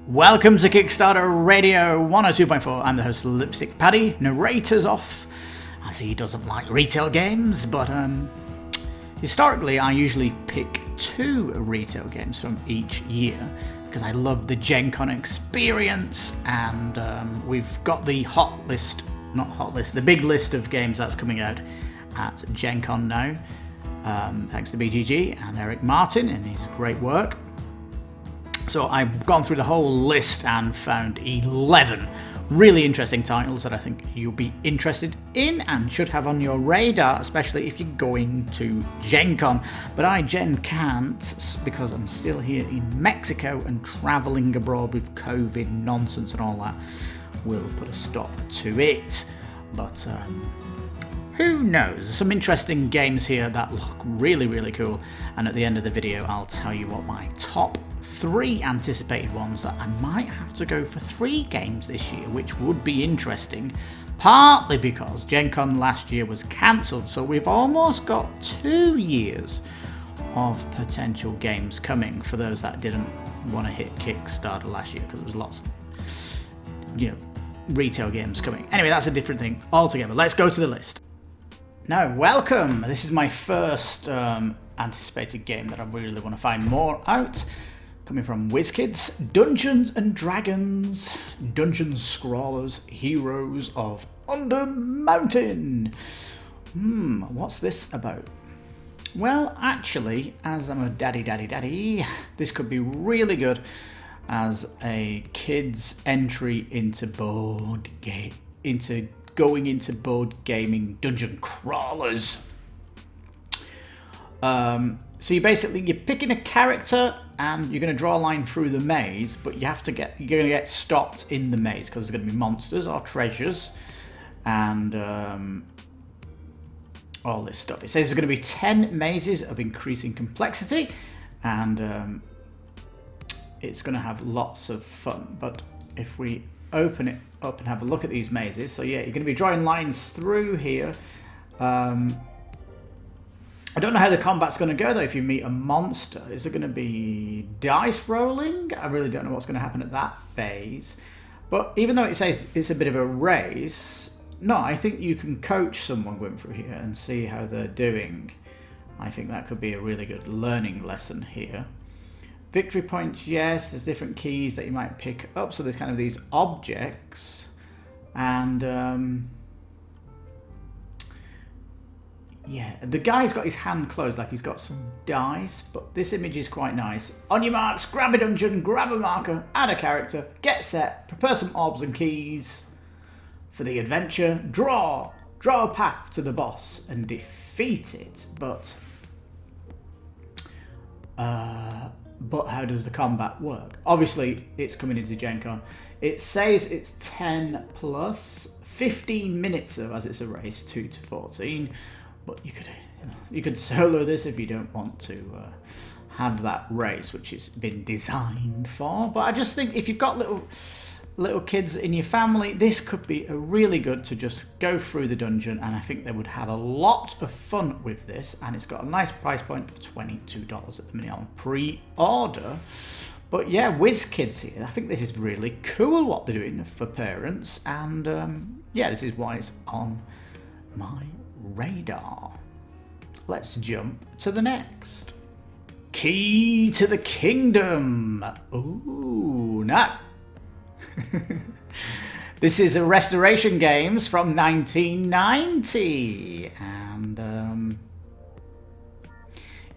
Welcome to Kickstarter Radio 102.4. I'm the host, Lipstick Paddy. Narrator's off, as he doesn't like retail games, but historically I usually pick 2 retail games from each year because I love the Gencon experience, and we've got the the big list of games that's coming out at Gencon now, thanks to BGG and Eric Martin and his great work. So I've gone through the whole list and found 11 really interesting titles that I think you'll be interested in and should have on your radar, especially if you're going to Gencon. But I can't because I'm still here in Mexico, and travelling abroad with COVID nonsense and all that will put a stop to it. But who knows? There's some interesting games here that look really, really cool. And at the end of the video, I'll tell you what my top 3 anticipated ones that I might have to go for 3 games this year, which would be interesting, partly because Gencon last year was cancelled, so we've almost got 2 years of potential games coming for those that didn't want to hit Kickstarter last year, because there was lots of, retail games coming. Anyway, that's a different thing altogether. Let's go to the list. Now, welcome. This is my first anticipated game that I really want to find more out. Coming from WizKids, Dungeons and Dragons, Dungeons Scrawlers, Heroes of Undermountain. What's this about? Well, actually, as I'm a daddy, this could be really good as a kid's entry into board gaming dungeon crawlers. So you're picking a character and you're going to draw a line through the maze, but you're going to get stopped in the maze because there's going to be monsters or treasures and all this stuff. It says there's going to be 10 mazes of increasing complexity, and it's going to have lots of fun. But if we open it up and have a look at these mazes, so yeah, you're going to be drawing lines through here. I don't know how the combat's going to go though. If you meet a monster, is it going to be dice rolling? I really don't know what's going to happen at that phase. But even though it says it's a bit of a race, no, I think you can coach someone going through here and see how they're doing. I think that could be a really good learning lesson here. Victory points, yes, there's different keys that you might pick up. So there's kind of these objects, and yeah, the guy's got his hand closed like he's got some dice, but this image is quite nice. On your marks, grab a dungeon, grab a marker, add a character, get set, prepare some orbs and keys for the adventure, draw a path to the boss and defeat it. But how does the combat work? Obviously, it's coming into Gencon. It says it's 10 plus 15 minutes though, as it's a race, 2 to 14. But you could solo this if you don't want to have that race, which it's been designed for. But I just think if you've got little kids in your family, this could be a really good to just go through the dungeon, and I think they would have a lot of fun with this. And it's got a nice price point of $22 at the minute on pre-order. But yeah, WizKids here. I think this is really cool what they're doing for parents, and yeah, this is why it's on my radar. Let's jump to the next. Key to the Kingdom. Ooh, no. This is a Restoration Games from 1990, and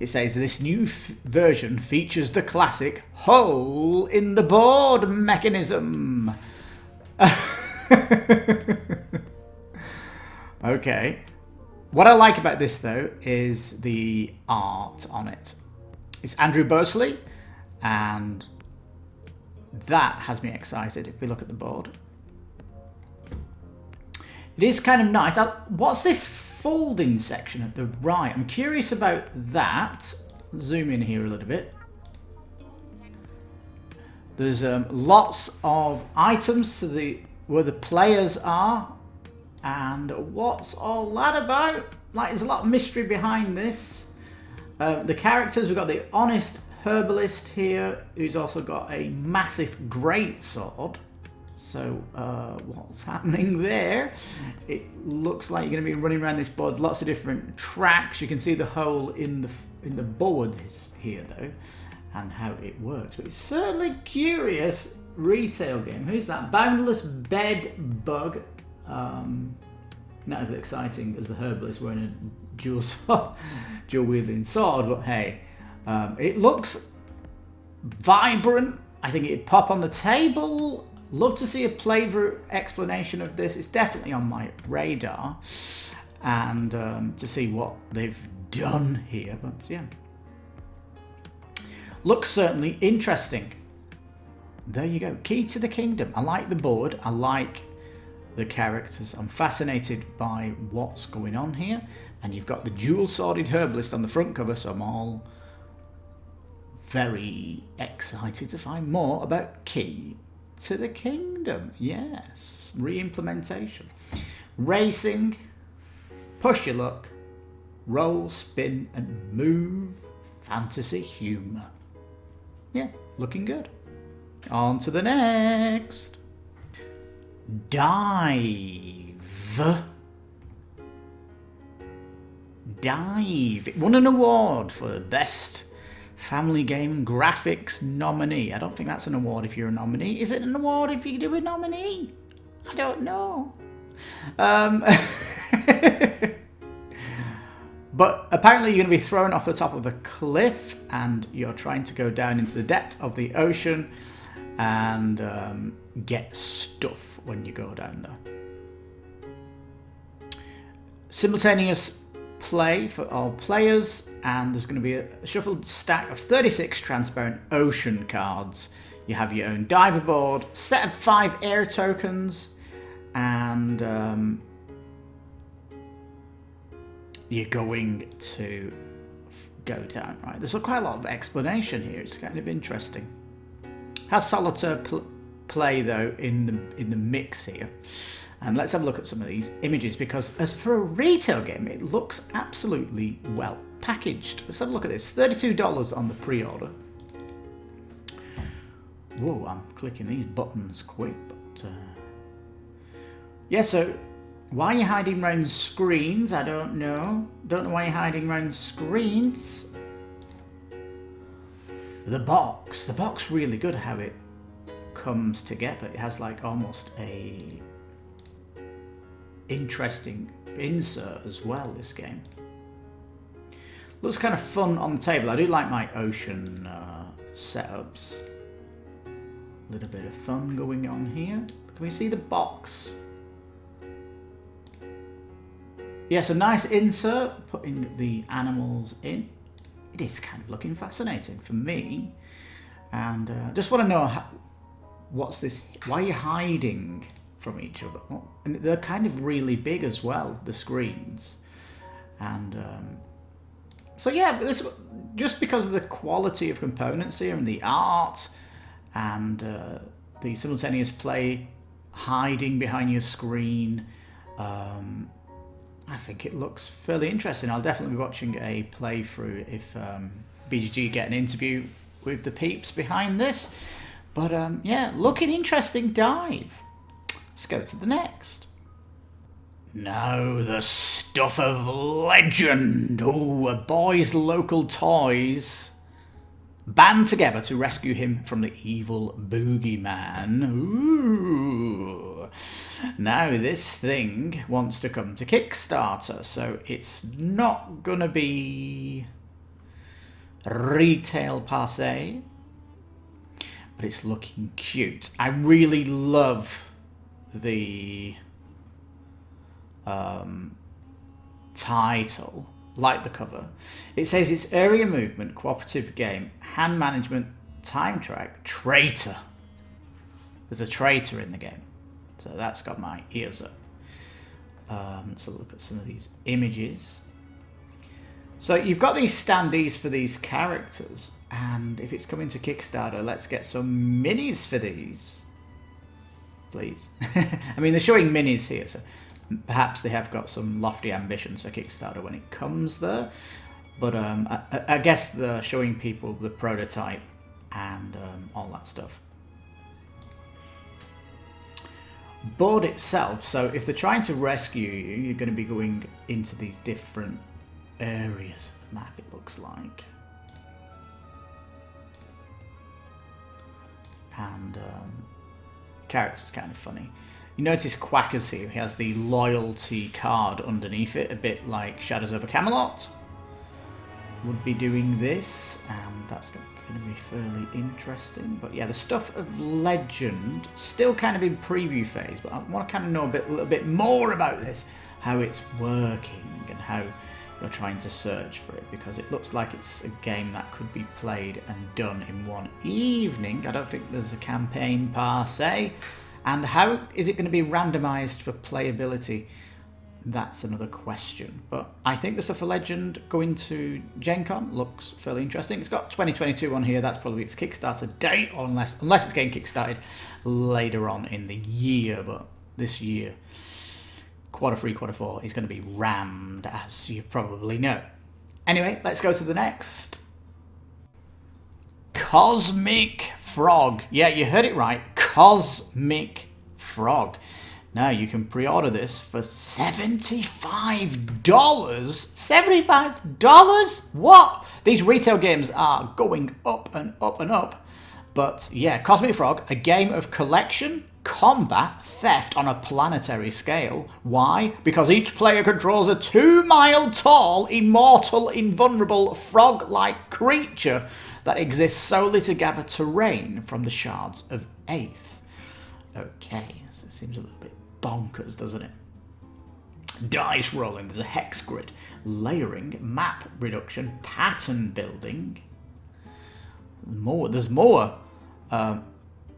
it says this new version features the classic hole in the board mechanism. Okay. What I like about this though is the art on it. It's Andrew Bosley, and that has me excited if we look at the board. It is kind of nice. What's this folding section at the right? I'm curious about that. Zoom in here a little bit. There's lots of items to where the players are. And what's all that about? Like, there's a lot of mystery behind this. The characters, we've got the honest herbalist here who's also got a massive greatsword. So what's happening there? It looks like you're going to be running around this board, lots of different tracks. You can see the hole in the board here though, and how it works. But it's certainly curious retail game. Who's that? Boundless Bed Bug. Not as exciting as the herbalist wearing a dual wielding sword, but hey, it looks vibrant. I think it'd pop on the table. Love to see a playthrough explanation of this. It's definitely on my radar, and to see what they've done here. But yeah, looks certainly interesting. There you go. Key to the Kingdom. I like the board. I like the characters. I'm fascinated by what's going on here. And you've got the dual-sworded herbalist on the front cover, so I'm all very excited to find more about Key to the Kingdom. Yes, re-implementation. Racing, push your luck, roll, spin, and move. Fantasy humour. Yeah, looking good. On to the next. Dive. It won an award for Best Family Game Graphics Nominee. I don't think that's an award if you're a nominee. Is it an award if you do a nominee? I don't know. But apparently you're going to be thrown off the top of a cliff and you're trying to go down into the depth of the ocean and get stuff when you go down there. Simultaneous play for all players, and there's going to be a shuffled stack of 36 transparent ocean cards. You have your own diver board, set of 5 air tokens, and you're going to go down. Right, there's quite a lot of explanation here. It's kind of interesting. Has solitaire play though in the mix here. And let's have a look at some of these images, because as for a retail game, it looks absolutely well packaged. Let's have a look at this. $32 on the pre-order. Whoa, I'm clicking these buttons quick, but yeah, so why are you hiding around screens? I don't know. Don't know why you're hiding around screens. The box really good how it comes together. It has like almost a interesting insert as well, this game. Looks kind of fun on the table. I do like my ocean setups. A little bit of fun going on here. Can we see the box? Yes, a nice insert, putting the animals in. It is kind of looking fascinating for me. And just want to know, what's this? Why are you hiding from each other? Oh, and they're kind of really big as well, the screens. And so yeah, this, just because of the quality of components here and the art and the simultaneous play, hiding behind your screen, I think it looks fairly interesting. I'll definitely be watching a playthrough if BGG get an interview with the peeps behind this. But yeah, looking interesting dive. Let's go to the next. Now the stuff of legend. Oh, a boy's local toys band together to rescue him from the evil boogeyman. Ooh. Now this thing wants to come to Kickstarter, so it's not gonna be retail per se, but it's looking cute. I really love the title, like the cover. It says it's area movement, cooperative game, hand management, time track, traitor. There's a traitor in the game, so that's got my ears up. So look at some of these images. So you've got these standees for these characters, and if it's coming to Kickstarter, let's get some minis for these, please. I mean, they're showing minis here, so perhaps they have got some lofty ambitions for Kickstarter when it comes there. But I guess they're showing people the prototype and all that stuff. Board itself, so if they're trying to rescue you, you're going to be going into these different areas of the map, it looks like. And character's kind of funny. You notice Quacker's here, he has the loyalty card underneath it, a bit like Shadows over Camelot would be doing this, and that's going to be fairly interesting. But yeah, the stuff of Legend, still kind of in preview phase, but I want to kind of know a little bit more about this, how it's working and how you're trying to search for it, because it looks like it's a game that could be played and done in one evening. I don't think there's a campaign per se. And how is it going to be randomized for playability? That's another question. But I think the stuff for Legend going to Gencon looks fairly interesting. It's got 2022 on here. That's probably its Kickstarter date, or unless it's getting kickstarted later on in the year. But this year, Q3, Q4 is going to be rammed, as you probably know. Anyway, let's go to the next. Cosmic Frog. Yeah, you heard it right. Cosmic Frog. Now you can pre-order this for $75. $75? What? These retail games are going up and up and up. But yeah, Cosmic Frog, a game of collection, combat, theft on a planetary scale. Why? Because each player controls a 2-mile-tall, immortal, invulnerable, frog-like creature that exists solely to gather terrain from the shards of Aether. Okay, so it seems a little bit bonkers, doesn't it? Dice rolling, there's a hex grid, layering, map reduction, pattern building. There's more.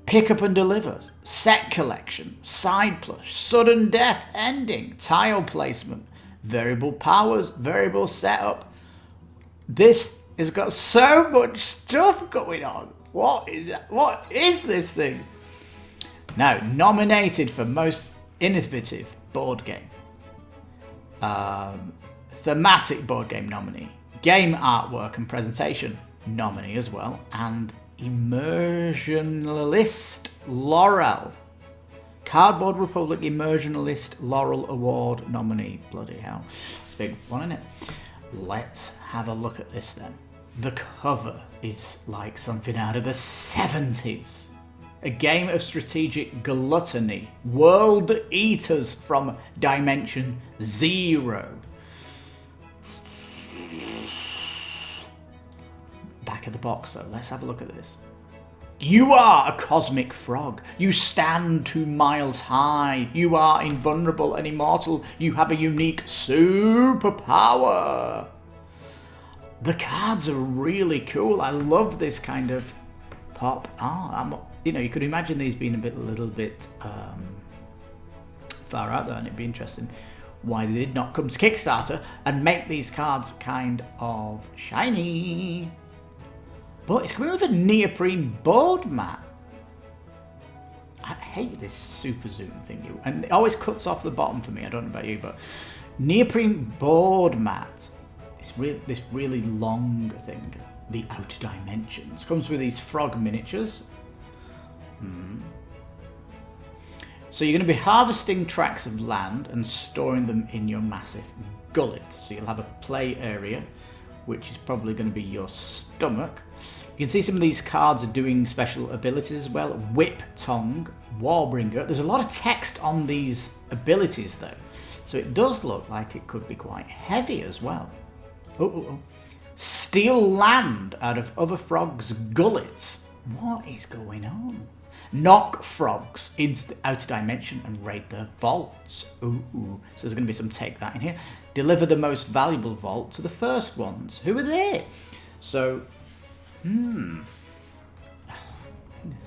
Pick up and deliver, set collection, side plush, sudden death ending, tile placement, variable powers, variable setup. This has got so much stuff going on. What is this thing? Now, nominated for most innovative board game, thematic board game nominee, game artwork and presentation nominee as well, and Immersionalist Laurel. Cardboard Republic Immersionalist Laurel Award nominee. Bloody hell. It's a big one, isn't it? Let's have a look at this then. The cover is like something out of the 70s. A game of strategic gluttony. World Eaters from Dimension Zero. Back of the box, so let's have a look at this. You are a cosmic frog. You stand 2 miles high. You are invulnerable and immortal. You have a unique superpower. The cards are really cool. I love this kind of pop art. You could imagine these being a little bit far out there, and it'd be interesting why they did not come to Kickstarter and make these cards kind of shiny. But it's coming with a neoprene board mat. I hate this super zoom thing, and it always cuts off the bottom for me. I don't know about you, but neoprene board mat. This really long thing, the Outer Dimensions, comes with these frog miniatures. So you're going to be harvesting tracts of land and storing them in your massive gullet. So you'll have a play area, which is probably going to be your stomach. You can see some of these cards are doing special abilities as well. Whip Tongue, Warbringer. There's a lot of text on these abilities though, so it does look like it could be quite heavy as well. Steal land out of other frogs' gullets. What is going on? Knock frogs into the outer dimension and raid their vaults. So there's going to be some take that in here. Deliver the most valuable vault to the first ones. Who are they? So,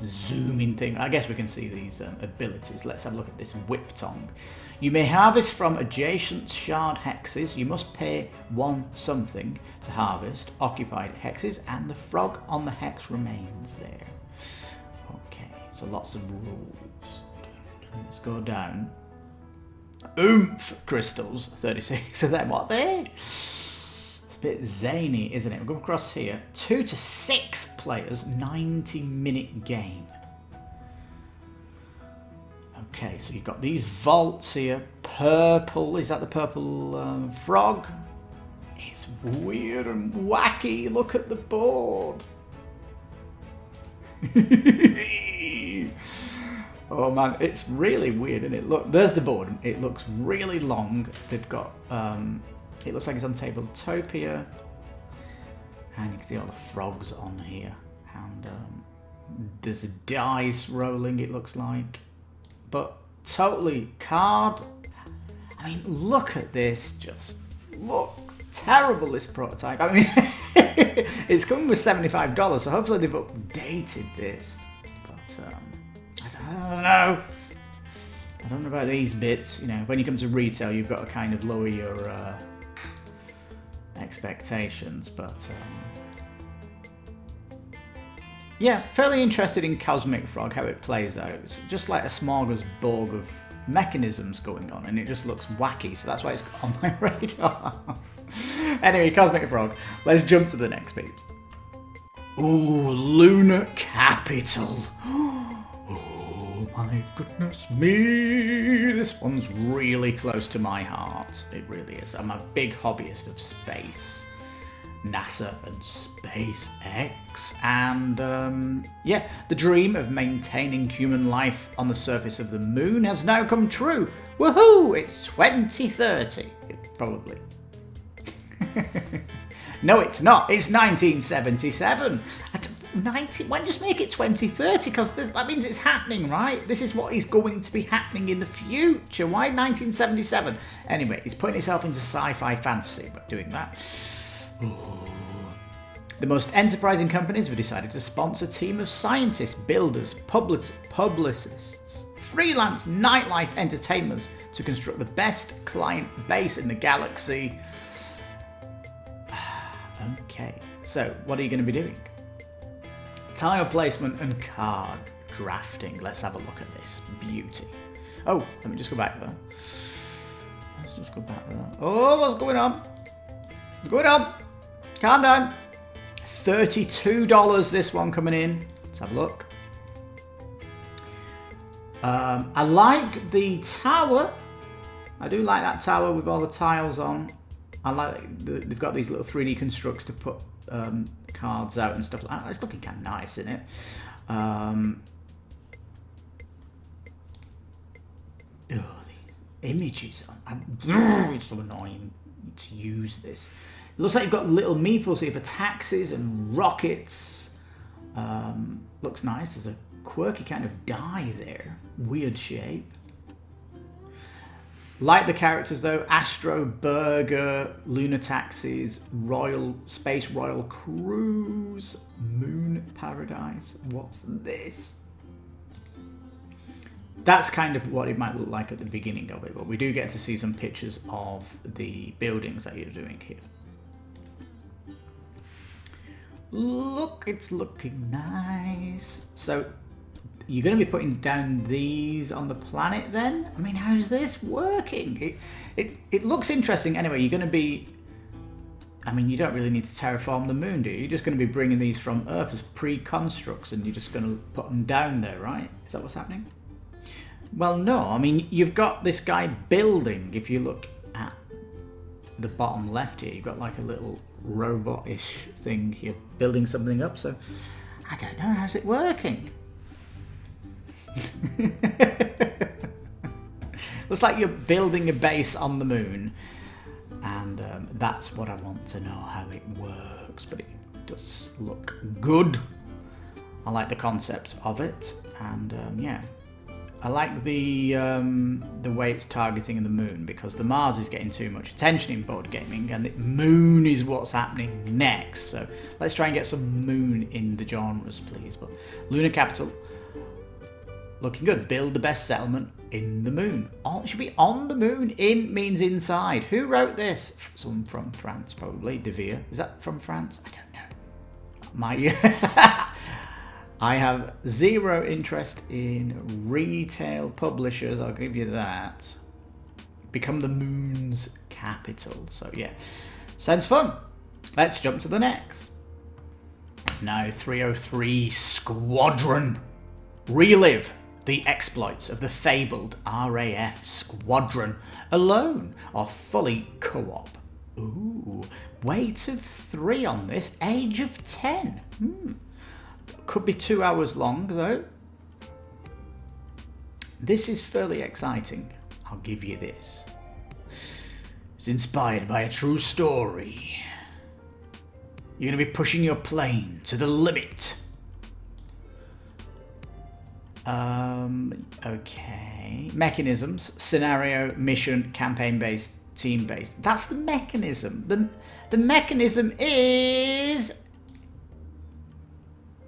zooming thing. I guess we can see these abilities. Let's have a look at this Whip Tongue. You may harvest from adjacent shard hexes. You must pay 1 something to harvest occupied hexes, and the frog on the hex remains there. Okay, so lots of rules. Let's go down. Oomph crystals, 36 of them. What are they? It's a bit zany, isn't it? We'll go across here. 2 to 6 players, 90-minute game. Okay, so you've got these vaults here. Purple, is that the purple frog? It's weird and wacky. Look at the board. Oh man, it's really weird, isn't it? Look, there's the board. It looks really long. They've got, it looks like it's on Tabletopia. And you can see all the frogs on here. And there's dice rolling, it looks like. But totally card. I mean, look at this. Just looks terrible, this prototype. I mean, it's coming with $75, so hopefully they've updated this. But I don't know. I don't know about these bits. You know, when you come to retail, you've got to kind of lower your expectations. But yeah, fairly interested in Cosmic Frog, how it plays out. It's just like a smorgasbord of mechanisms going on, and it just looks wacky, so that's why it's on my radar. Anyway, Cosmic Frog. Let's jump to the next piece. Ooh, Lunar Capital. Oh my goodness me. This one's really close to my heart. It really is. I'm a big hobbyist of space. NASA and SpaceX, and yeah, the dream of maintaining human life on the surface of the moon has now come true. Woohoo! It's 2030. Probably. No, it's not. It's 1977. Why just make it 2030? Because that means it's happening, right? This is what is going to be happening in the future. Why 1977? Anyway, he's putting himself into sci-fi fantasy by doing that. Ooh. The most enterprising companies have decided to sponsor a team of scientists, builders, publicists, freelance nightlife entertainers to construct the best client base in the galaxy. Okay, so what are you going to be doing? Tile placement and card drafting. Let's have a look at this beauty. Oh, let me just go back there. Let's just go back there. Oh, what's going on? What's going on? Calm down. $32 this one coming in. Let's have a look. I like the tower. I do like that tower with all the tiles on. I like they've got these little 3D constructs to put cards out and stuff like that. It's looking kind of nice, isn't it? These images. It's so annoying to use this. It looks like you've got little meeples here for taxis and rockets. Looks nice. There's a quirky kind of die there. Weird shape. Like the characters though, Astro Burger, Lunar Taxis, Space Royal Cruise, Moon Paradise. What's this? That's kind of what it might look like at the beginning of it, but we do get to see some pictures of the buildings that you're doing here. Look, it's looking nice. So you're going to be putting down these on the planet then? I mean, how's this working? It looks interesting. Anyway, you're going to be... I mean, you don't really need to terraform the moon, do you? You're just going to be bringing these from Earth as pre-constructs and you're just going to put them down there, right? Is that what's happening? Well, no. I mean, you've got this guy building. If you look at the bottom left here, you've got like a little robot-ish thing here building something up. So, I don't know. How's it working? Looks like you're building a base on the moon, and that's what I want to know, how it works. But it does look good. I like the concept of it, and yeah, I like the way it's targeting the moon, because the Mars is getting too much attention in board gaming, and the moon is what's happening next. So let's try and get some moon in the genres, please. But Lunar Capital. Looking good. Build the best settlement in the moon. Oh, it should be on the moon. In means inside. Who wrote this? Someone from France, probably. De Vere. Is that from France? I don't know. I have zero interest in retail publishers. I'll give you that. Become the moon's capital. So yeah, sounds fun. Let's jump to the next. Now 303 Squadron. Relive the exploits of the fabled RAF Squadron, alone or fully co-op. Ooh, weight of 3 on this, age of 10. Could be 2 hours long though. This is fairly exciting, I'll give you this. It's inspired by a true story. You're going to be pushing your plane to the limit. Okay. Mechanisms, scenario, mission, campaign-based, team-based. That's the mechanism. The mechanism is...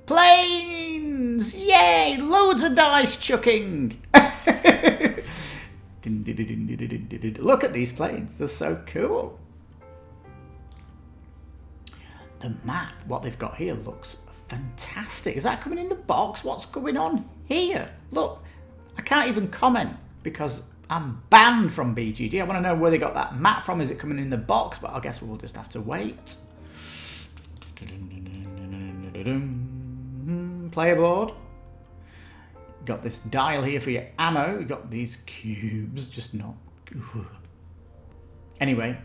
planes! Yay! Loads of dice chucking! Look at these planes. They're so cool. The map, what they've got here, looks fantastic. Is that coming in the box? What's going on here? Look, I can't even comment because I'm banned from BGG. I want to know where they got that map from. Is it coming in the box? But I guess we'll just have to wait. Player board. Got this dial here for your ammo. You've got these cubes, just not... Anyway,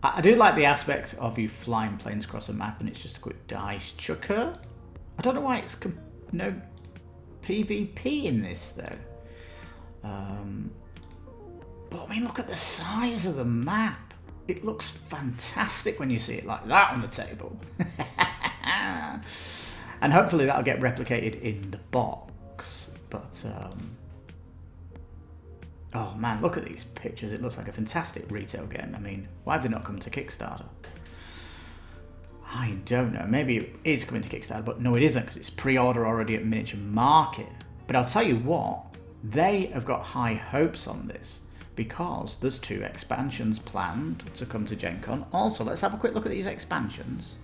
I do like the aspect of you flying planes across a map and it's just a quick dice chucker. I don't know why it's no PvP in this though. But I mean, look at the size of the map. It looks fantastic when you see it like that on the table. And hopefully that'll get replicated in the box. But, oh man, look at these pictures. It looks like a fantastic retail game. I mean, why have they not come to Kickstarter? I don't know. Maybe it is coming to Kickstarter, but no, it isn't because it's pre-order already at Miniature Market. But I'll tell you what, they have got high hopes on this because there's 2 expansions planned to come to Gencon. Also, let's have a quick look at these expansions.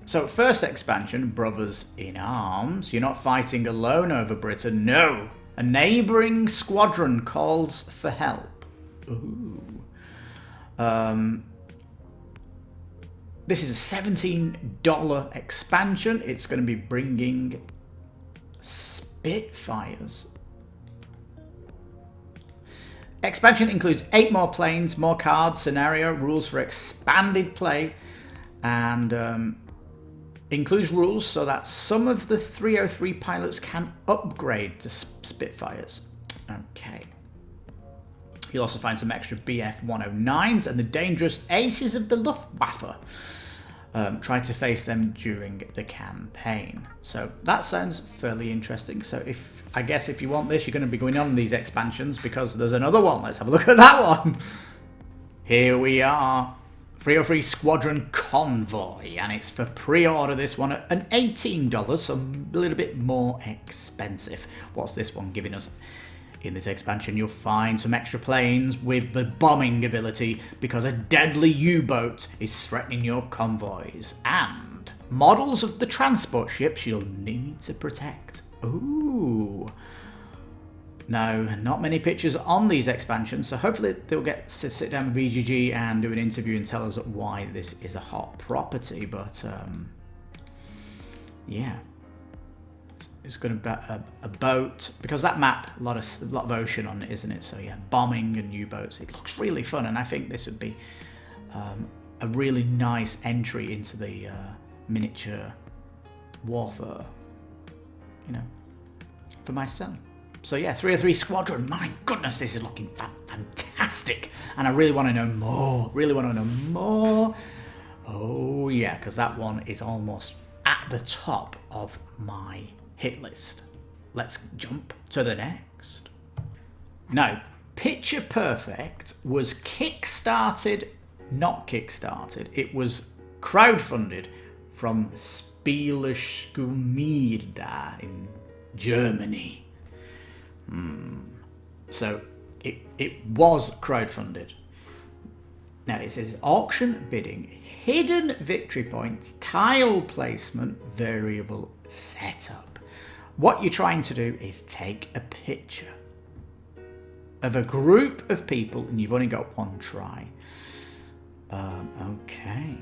So, first expansion, Brothers in Arms. You're not fighting alone over Britain. No! A neighbouring squadron calls for help. Ooh. This is a $17 expansion. It's going to be bringing Spitfires. Expansion includes 8 more planes, more cards, scenario, rules for expanded play, and includes rules so that some of the 303 pilots can upgrade to Spitfires. Okay. You'll also find some extra BF 109s and the dangerous aces of the Luftwaffe. Try to face them during the campaign. So that sounds fairly interesting. So I guess if you want this, you're going to be going on these expansions because there's another one. Let's have a look at that one. Here we are. 303 Squadron Convoy, and it's for pre-order this one at an $18, so a little bit more expensive. What's this one giving us? In this expansion, you'll find some extra planes with the bombing ability because a deadly U-boat is threatening your convoys, and models of the transport ships you'll need to protect. Ooh. Now, not many pictures on these expansions, so hopefully they'll get to sit down with BGG and do an interview and tell us why this is a hot property. But yeah, it's going to be a boat because that map a lot of ocean on it, isn't it? So yeah, bombing and U-boats. It looks really fun, and I think this would be a really nice entry into the miniature warfare. You know, for my son. So yeah, 303 Squadron, my goodness, this is looking fantastic. And I really want to know more, Oh yeah, because that one is almost at the top of my hit list. Let's jump to the next. Now, Picture Perfect was not kickstarted, it was crowdfunded from Spieleschmiede in Germany. So it was crowdfunded. Now it says auction bidding, hidden victory points, tile placement, variable setup. What you're trying to do is take a picture of a group of people and you've only got one try. Okay.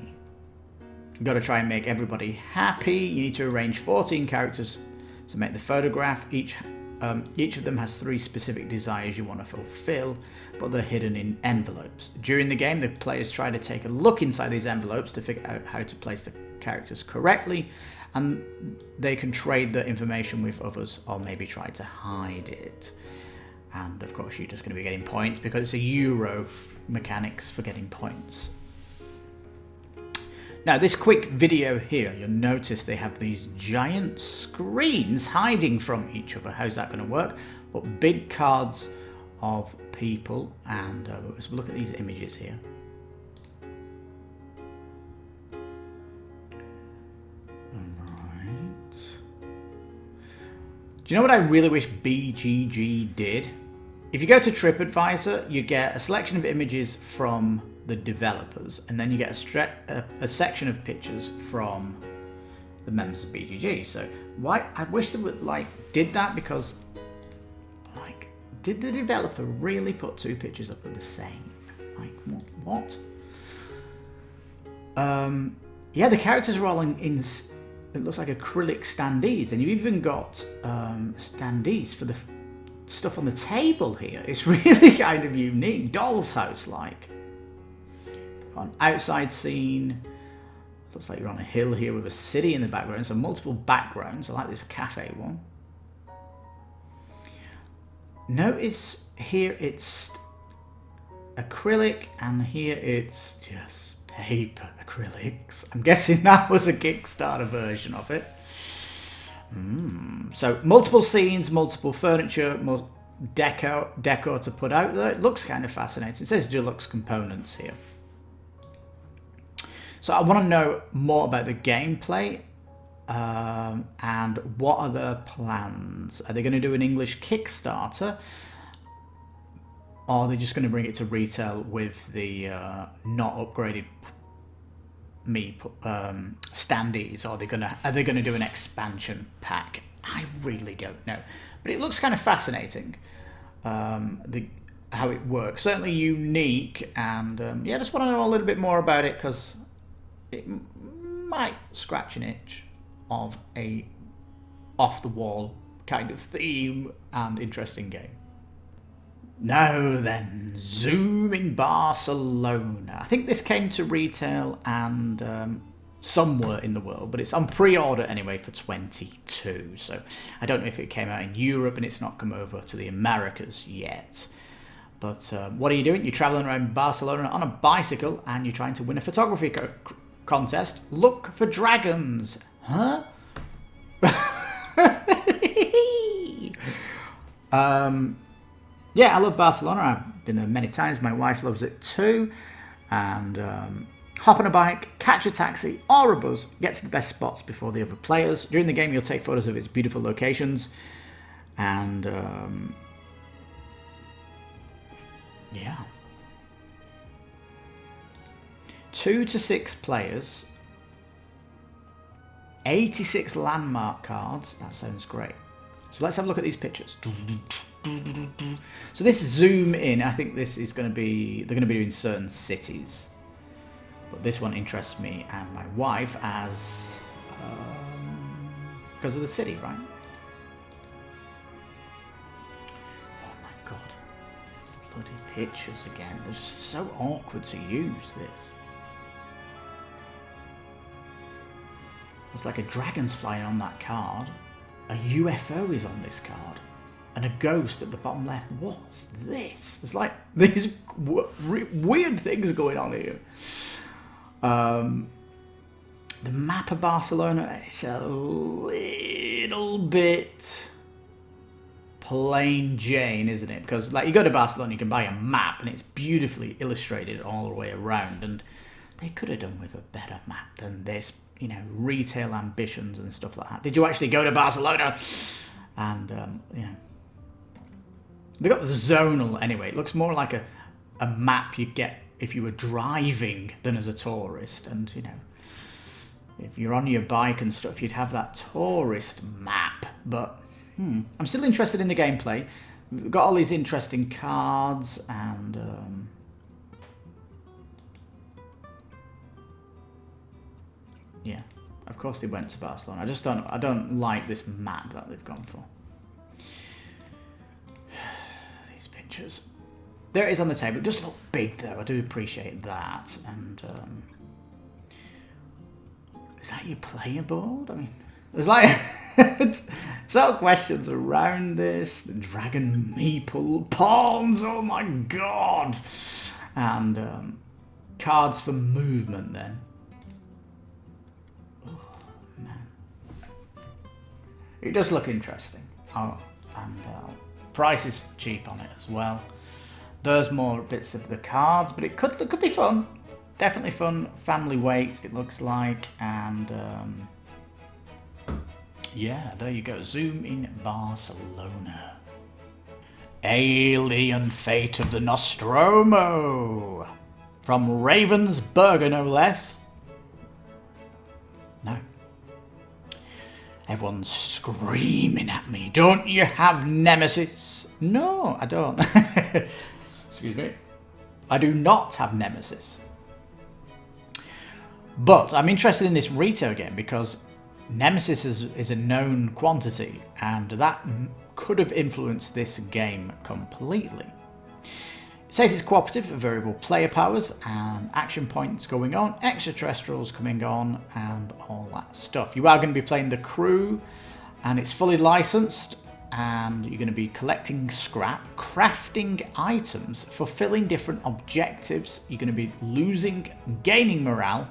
You've got to try and make everybody happy. You need to arrange 14 characters to make the photograph. Each of them has 3 specific desires you want to fulfill, but they're hidden in envelopes. During the game, the players try to take a look inside these envelopes to figure out how to place the characters correctly, and they can trade the information with others or maybe try to hide it. And of course, you're just going to be getting points because it's a Euro mechanics for getting points. Now, this quick video here, you'll notice they have these giant screens hiding from each other. How's that going to work? But big cards of people, and let's look at these images here. Alright. Do you know what I really wish BGG did? If you go to TripAdvisor, you get a selection of images from the developers, and then you get a section of pictures from the members of BGG. So why I wish they would did that, because did the developer really put 2 pictures up of the same? What? Yeah, the characters are all in it looks like acrylic standees, and you've even got standees for the stuff on the table here. It's really kind of unique, doll's house like. An outside scene, looks like you're on a hill here with a city in the background, so multiple backgrounds. I like this cafe one. Notice here it's acrylic, and here it's just paper acrylics. I'm guessing that was a Kickstarter version of it. So multiple scenes, multiple furniture, decor to put out there. It looks kind of fascinating. It says deluxe components here. So I want to know more about the gameplay and what are their plans. Are they going to do an English Kickstarter, or are they just going to bring it to retail with the not upgraded standees? Or are they going to do an expansion pack? I really don't know, but it looks kind of fascinating. How it works, certainly unique, and yeah, I just want to know a little bit more about it, because it might scratch an itch of a off-the-wall kind of theme and interesting game. Now then, Zoom in Barcelona. I think this came to retail and somewhere in the world, but it's on pre-order anyway for 22. So I don't know if it came out in Europe and it's not come over to the Americas yet. But what are you doing? You're traveling around Barcelona on a bicycle and you're trying to win a photography contest. Look for dragons. Huh? Yeah, I love Barcelona. I've been there many times. My wife loves it too. And hop on a bike, catch a taxi or a bus, get to the best spots before the other players. During the game, you'll take photos of its beautiful locations. And yeah. 2 to 6 players. 86 landmark cards. That sounds great. So let's have a look at these pictures. So this zoom in, I think this is going to be, they're going to be doing certain cities. But this one interests me and my wife as, because of the city, right? Oh my God. Bloody pictures again. They're just so awkward to use this. There's like a dragon's flying on that card. A UFO is on this card. And a ghost at the bottom left. What's this? There's like these weird things going on here. The map of Barcelona is a little bit plain Jane, isn't it? Because like you go to Barcelona, you can buy a map and it's beautifully illustrated all the way around. And they could have done with a better map than this. You know, retail ambitions and stuff like that. Did you actually go to Barcelona? And, you know, they got the zonal anyway. It looks more like a map you'd get if you were driving than as a tourist. And, you know, if you're on your bike and stuff, you'd have that tourist map. But, I'm still interested in the gameplay. We've got all these interesting cards and... yeah, of course they went to Barcelona. I don't like this map that they've gone for. These pictures. There it is on the table. It does look big though. I do appreciate that. And is that your player board? I mean, there's like so questions around this. The dragon meeple pawns. Oh my god! And cards for movement then. Oh man, it does look interesting. Oh, and price is cheap on it as well. There's more bits of the cards, but it could be fun. Definitely fun. Family weight, it looks like, and yeah, there you go. Zoom in Barcelona. Alien Fate of the Nostromo. From Ravensburger, no less. No. Everyone's screaming at me. Don't you have Nemesis? No, I don't. Excuse me. I do not have Nemesis. But I'm interested in this retail game because Nemesis is a known quantity, and that could have influenced this game completely. It says it's cooperative, variable player powers, and action points going on, extraterrestrials coming on, and all that stuff. You are going to be playing the crew, and it's fully licensed, and you're going to be collecting scrap, crafting items, fulfilling different objectives. You're going to be losing, gaining morale,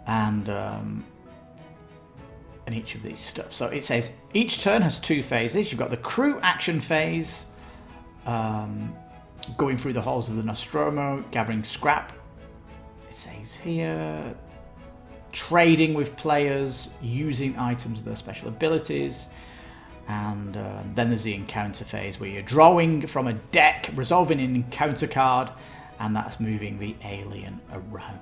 and each of these stuff. So it says each turn has 2 phases. You've got the crew action phase, going through the halls of the Nostromo, gathering scrap. It says here, trading with players, using items of their special abilities. And then there's the encounter phase where you're drawing from a deck, resolving an encounter card, and that's moving the alien around.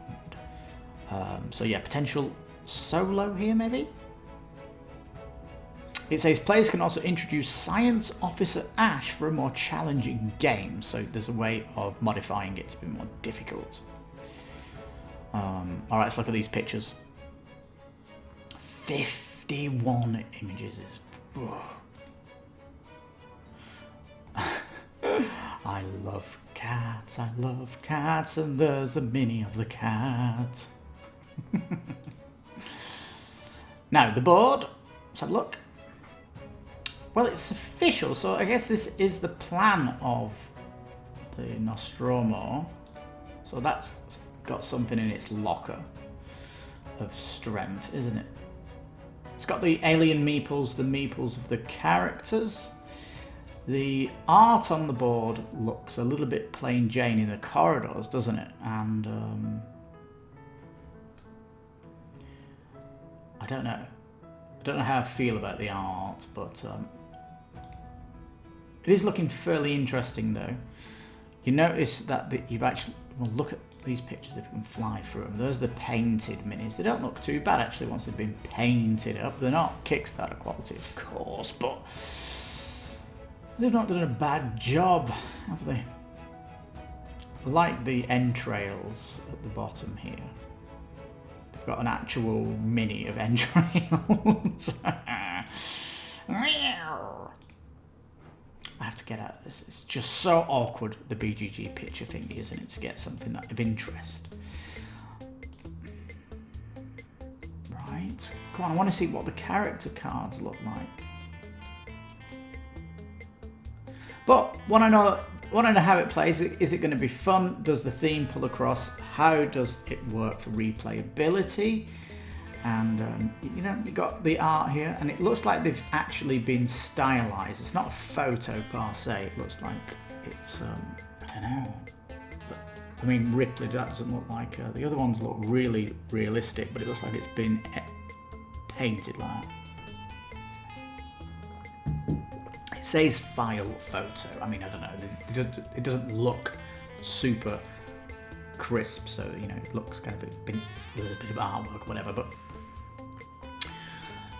So yeah, potential solo here maybe? It says players can also introduce Science Officer Ash for a more challenging game, so there's a way of modifying it to be more difficult. Alright, let's look at these pictures. 51 images is... I love cats, and there's a mini of the cat. Now, the board, let's have a look. Well, it's official, so I guess this is the plan of the Nostromo. So that's got something in its locker of strength, isn't it? It's got the alien meeples, the meeples of the characters. The art on the board looks a little bit plain Jane in the corridors, doesn't it? And I don't know. I don't know how I feel about the art, but it is looking fairly interesting though. You notice that you've actually, well, look at these pictures if you can fly through them. There's the painted minis. They don't look too bad actually once they've been painted up. They're not Kickstarter quality, of course, but they've not done a bad job, have they? I like the entrails at the bottom here. They've got an actual mini of entrails. I have to get out of this. It's just so awkward, the BGG picture thingy, isn't it, to get something of interest. Right. Come on, I want to see what the character cards look like. But want to know how it plays. Is it going to be fun? Does the theme pull across? How does it work for replayability? And you know, you got the art here, and it looks like they've actually been stylized. It's not a photo per se. It looks like it's I don't know. But, I mean, Ripley, that doesn't look like the other ones look really realistic, but it looks like it's been painted like that. It says file photo. I mean, I don't know. It doesn't look super crisp, so you know, it looks kind of a little bit of artwork or whatever. But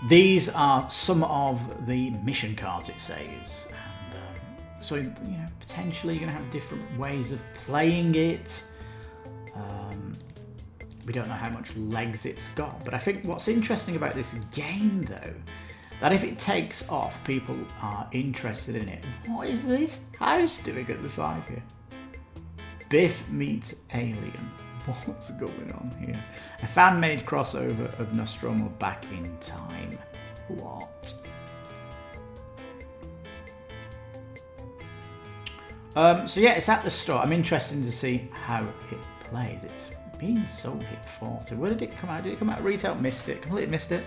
these are some of the mission cards, it says, and so you know, potentially you're going to have different ways of playing it. we don't know how much legs it's got. But I think what's interesting about this game, though, that if it takes off, people are interested in it. What is this house doing at the side here? Biff meets Alien. What's going on here? A fan-made crossover of Nostromo back in time. What? So yeah, it's at the store. I'm interested to see how it plays. It's being sold here at 40. Where did it come out? Did it come out retail? Missed it. Completely missed it.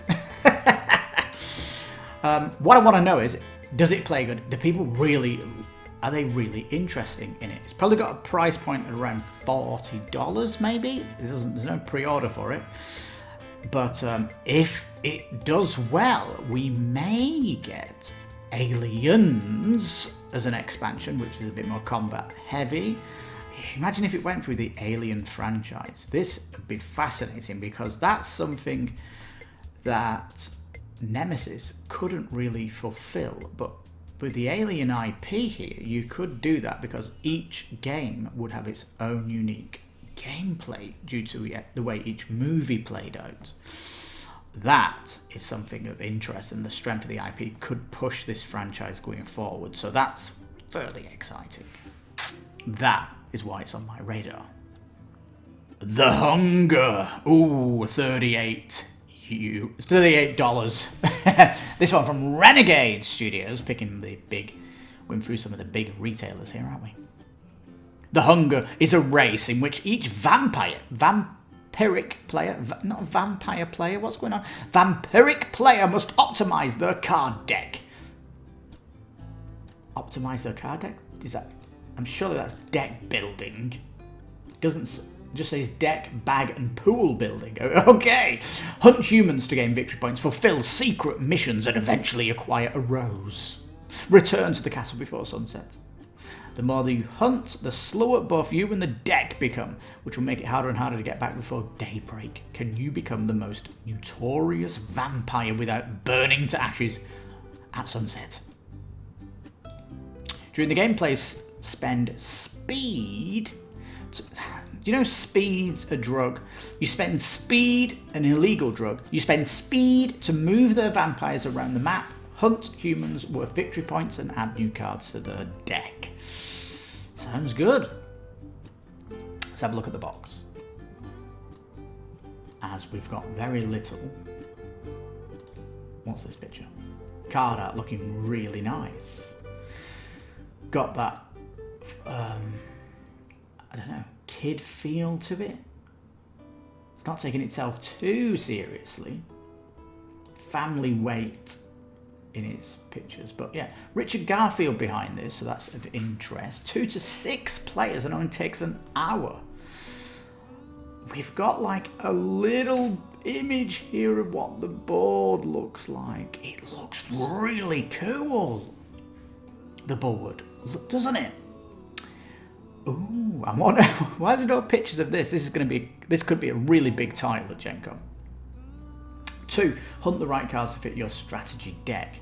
What I want to know is, does it play good? Do people really, are they really interesting in it? It's probably got a price point at around $40 maybe. There's no pre-order for it. But if it does well, we may get Aliens as an expansion, which is a bit more combat heavy. Imagine if it went through the Alien franchise. This would be fascinating because that's something that Nemesis couldn't really fulfill. But with the Alien IP here, you could do that because each game would have its own unique gameplay due to the way each movie played out. That is something of interest, and the strength of the IP could push this franchise going forward. So that's fairly exciting. That is why it's on my radar. The Hunger. Ooh, $38. This one from Renegade Studios, picking the big, going through some of the big retailers here, aren't we? The Hunger is a race in which each vampiric player, not vampire player, what's going on? Vampiric player must optimize their card deck. Optimize their card deck? Is that? I'm sure that's deck building. Doesn't just says deck, bag, and pool building. Okay. Hunt humans to gain victory points, fulfill secret missions, and eventually acquire a rose. Return to the castle before sunset. The more you hunt, the slower both you and the deck become, which will make it harder and harder to get back before daybreak. Can you become the most notorious vampire without burning to ashes at sunset? During the gameplay, spend speed. Do you know speed's a drug? You spend speed, an illegal drug. You spend speed to move the vampires around the map, hunt humans worth victory points, and add new cards to the deck. Sounds good. Let's have a look at the box. As we've got very little. What's this picture? Card art looking really nice. Got that, I don't know, kid feel to it. It's not taking itself too seriously. Family weight in its pictures, but yeah, Richard Garfield behind this, so that's of interest. 2 to 6 players and only takes an hour. We've got like a little image here of what the board looks like. It looks really cool, the board, doesn't it? Ooh, I wonder why there's no pictures of this. This could be a really big title at Gencon. 2, hunt the right cards to fit your strategy deck.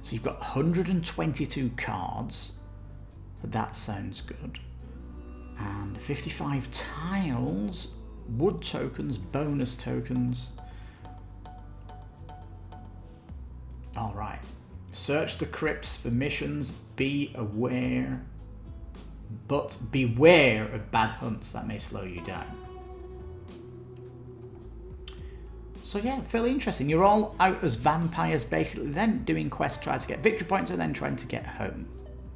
So you've got 122 cards. That sounds good. And 55 tiles, wood tokens, bonus tokens. All right. Search the crypts for missions. Be aware, but beware of bad hunts that may slow you down. So yeah, fairly interesting. You're all out as vampires basically, then doing quests, trying to get victory points, and then trying to get home.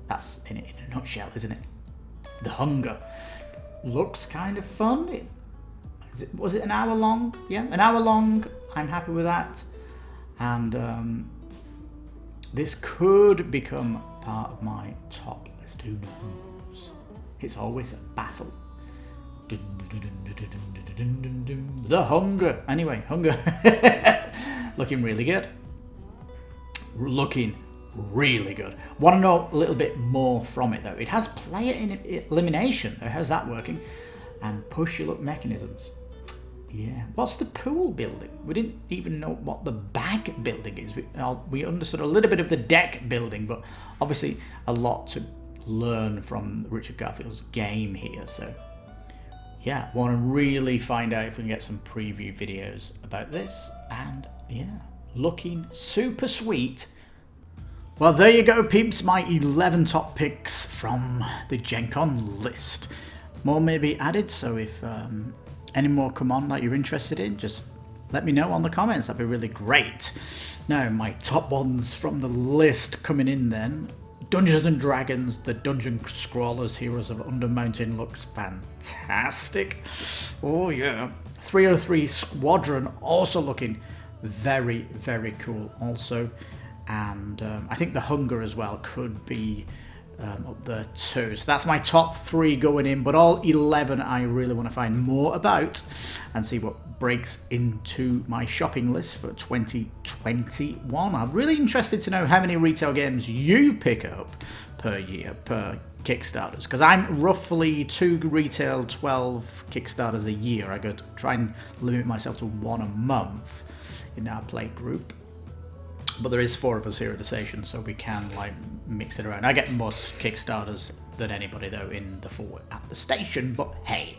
That's in it in a nutshell, isn't it? The Hunger looks kind of fun. Was it an hour long? Yeah, an hour long. I'm happy with that. And this could become part of my top list. Who knows? It's always a battle. The Hunger. Anyway, Hunger. Looking really good. Looking really good. Want to know a little bit more from it though. It has player elimination. How's that working? And push your luck mechanisms. Yeah. What's the pool building? We didn't even know what the bag building is. We understood a little bit of the deck building, but obviously a lot to learn from Richard Garfield's game here. So yeah, want to really find out if we can get some preview videos about this. And yeah, looking super sweet. Well, there you go, peeps, my 11 top picks from the Gencon list. More may be added, so if any more come on that you're interested in, just let me know on the comments. That'd be really great. Now, my top ones from the list coming in then. Dungeons and Dragons, the Dungeon Scrawlers Heroes of Undermountain looks fantastic. Oh yeah. 303 Squadron also looking very, very cool also. And I think the Hunger as well could be up there too. So that's my top 3 going in, but all 11 I really want to find more about and see what breaks into my shopping list for 2021. I'm really interested to know how many retail games you pick up per year, per Kickstarters, because I'm roughly 2 retail, 12 Kickstarters a year. I could try and limit myself to 1 a month in our play group. But there is 4 of us here at the station, so we can like mix it around. I get more Kickstarters than anybody though in the 4 at the station, but hey,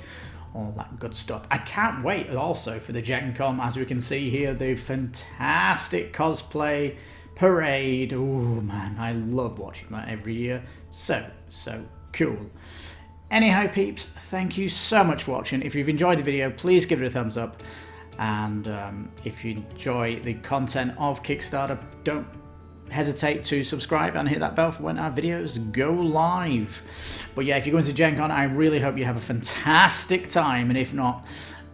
all that good stuff. I can't wait also for the Gencon, as we can see here, the fantastic cosplay parade. Oh man, I love watching that every year. So cool. Anyhow, peeps, thank you so much for watching. If you've enjoyed the video, please give it a thumbs up. And if you enjoy the content of Kickstarter, don't hesitate to subscribe and hit that bell for when our videos go live. But yeah, if you're going to Gencon, I really hope you have a fantastic time. And if not,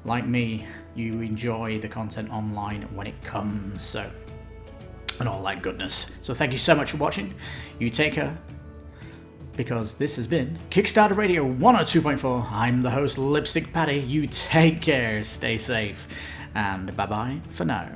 like me, you enjoy the content online when it comes. So, and all that goodness. So thank you so much for watching. You take care. Because this has been Kickstarter Radio 102.4. I'm the host, Lipstick Paddy. You take care, stay safe, and bye-bye for now.